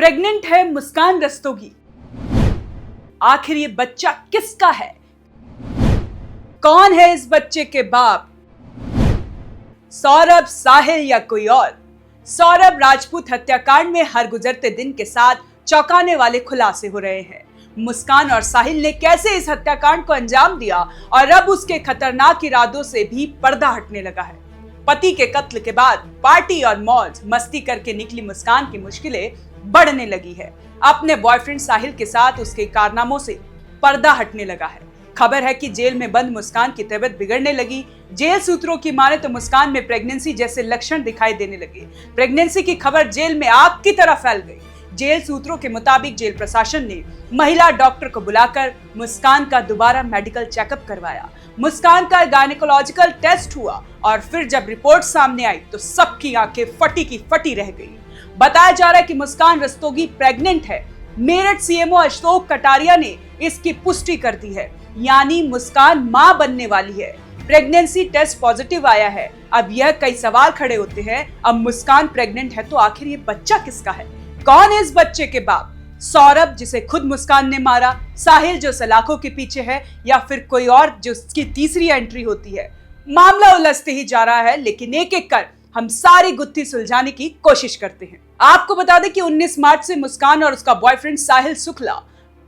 Pregnant है मुस्कान रस्तोगी। आखिर ये बच्चा किसका है? कौन है इस बच्चे के बाप? सौरभ, साहिल या कोई और? सौरभ राजपूत हत्याकांड में हर गुजरते दिन के साथ चौंकाने वाले खुलासे हो रहे हैं। मुस्कान और साहिल ने कैसे इस हत्याकांड को अंजाम दिया और अब उसके खतरनाक इरादों से भी पर्दा हटने लगा है। पति के कत्ल के बाद पार्टी और मौज मस्ती करके निकली मुस्कान की मुश्किलें बढ़ने लगी है। अपने बॉयफ्रेंड साहिल के साथ उसके कारनामों से पर्दा हटने लगा है। खबर है कि जेल में बंद मुस्कान की तबीयत बिगड़ने लगी। जेल सूत्रों की माने तो मुस्कान में प्रेगनेंसी जैसे लक्षण दिखाई देने लगे। प्रेगनेंसी की खबर जेल में आग की तरह फैल गई। जेल सूत्रों के मुताबिक जेल प्रशासन ने महिला डॉक्टर को बुलाकर मुस्कान का दोबारा मेडिकल चेकअप करवाया। मुस्कान का गायनेकोलॉजिकल टेस्ट हुआ और फिर जब रिपोर्ट सामने आई तो सबकी आंखें फटी की फटी रह गई। बताया जा रहा है कि मुस्कान रस्तोगी प्रेग्नेंट है। मेरठ सीएमओ अशोक कटारिया ने इसकी पुष्टि कर दी है, यानी मुस्कान मां बनने वाली है। प्रेगनेंसी टेस्ट पॉजिटिव आया है। अब यह कई सवाल खड़े होते हैं, अब मुस्कान प्रेग्नेंट है तो आखिर ये बच्चा किसका है? कौन है इस बच्चे के बाप? सौरभ जिसे खुद मुस्कान ने मारा, साहिल जो सलाखों के पीछे है, या फिर कोई और जो उसकी तीसरी एंट्री होती है? मामला उलझते ही जा रहा है, लेकिन एक एक कर हम सारी गुत्थी सुलझाने की कोशिश करते हैं। आपको बता दें कि 19 मार्च से मुस्कान और उसका बॉयफ्रेंड साहिल शुक्ला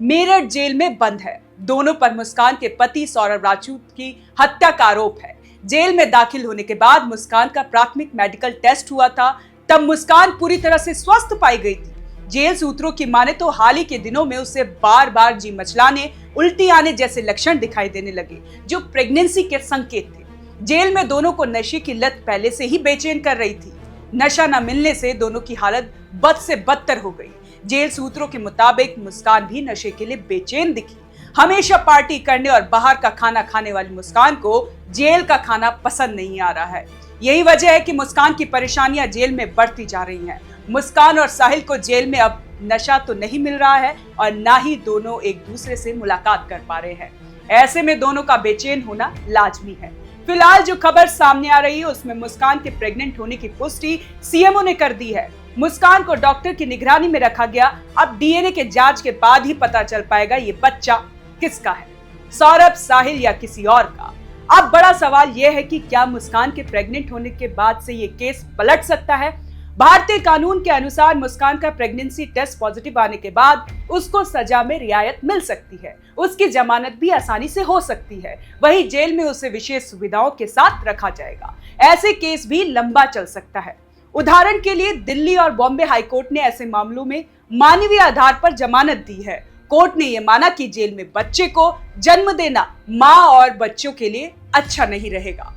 मेरठ जेल में बंद है। दोनों पर मुस्कान के पति सौरभ राजपूत की हत्या का आरोप है। जेल में दाखिल होने के बाद मुस्कान का प्राथमिक मेडिकल टेस्ट हुआ था, तब मुस्कान पूरी तरह से स्वस्थ पाई गई थी। जेल सूत्रों की माने तो हाल ही के दिनों में उसे बार बार जी मचलाने, उल्टी आने जैसे लक्षण दिखाई देने लगे, जो प्रेगनेंसी के संकेत थे। जेल में दोनों को नशे की लत पहले से ही बेचैन कर रही थी। नशा न मिलने से दोनों की हालत बद से बदतर हो गई। जेल सूत्रों के मुताबिक मुस्कान भी नशे के लिए बेचैन दिखी। हमेशा पार्टी करने और बाहर का खाना खाने वाली मुस्कान को जेल का खाना पसंद नहीं आ रहा है। यही वजह है कि मुस्कान की परेशानियां जेल में बढ़ती जा रही हैं। मुस्कान और साहिल को जेल में अब नशा तो नहीं मिल रहा है और ना ही दोनों एक दूसरे से मुलाकात कर पा रहे हैं। ऐसे में दोनों का बेचैन होना लाजमी है। फिलहाल जो खबर सामने आ रही है उसमें मुस्कान के प्रेग्नेंट होने की पुष्टि सीएमओ ने कर दी है। मुस्कान को डॉक्टर की निगरानी में रखा गया। अब डीएनए के जांच के बाद ही पता चल पाएगा ये बच्चा किसका है, सौरभ, साहिल या किसी और का। अब बड़ा सवाल यह है कि क्या मुस्कान के प्रेग्नेंट होने के बाद से ये केस पलट सकता है? भारतीय कानून के अनुसार मुस्कान का प्रेगनेंसी टेस्ट पॉजिटिव आने के बाद उसको सजा में रियायत मिल सकती है। उसकी जमानत भी आसानी से हो सकती है। वहीं जेल में उसे विशेष सुविधाओं के साथ रखा जाएगा। ऐसे केस भी लंबा चल सकता है। उदाहरण के लिए दिल्ली और बॉम्बे हाईकोर्ट ने ऐसे मामलों में मानवीय आधार पर जमानत दी है। कोर्ट ने यह माना कि जेल में बच्चे को जन्म देना माँ और बच्चों के लिए अच्छा नहीं रहेगा।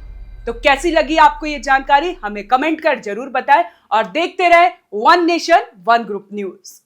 तो कैसी लगी आपको ये जानकारी? हमें कमेंट कर जरूर बताएं और देखते रहे one nation one group news.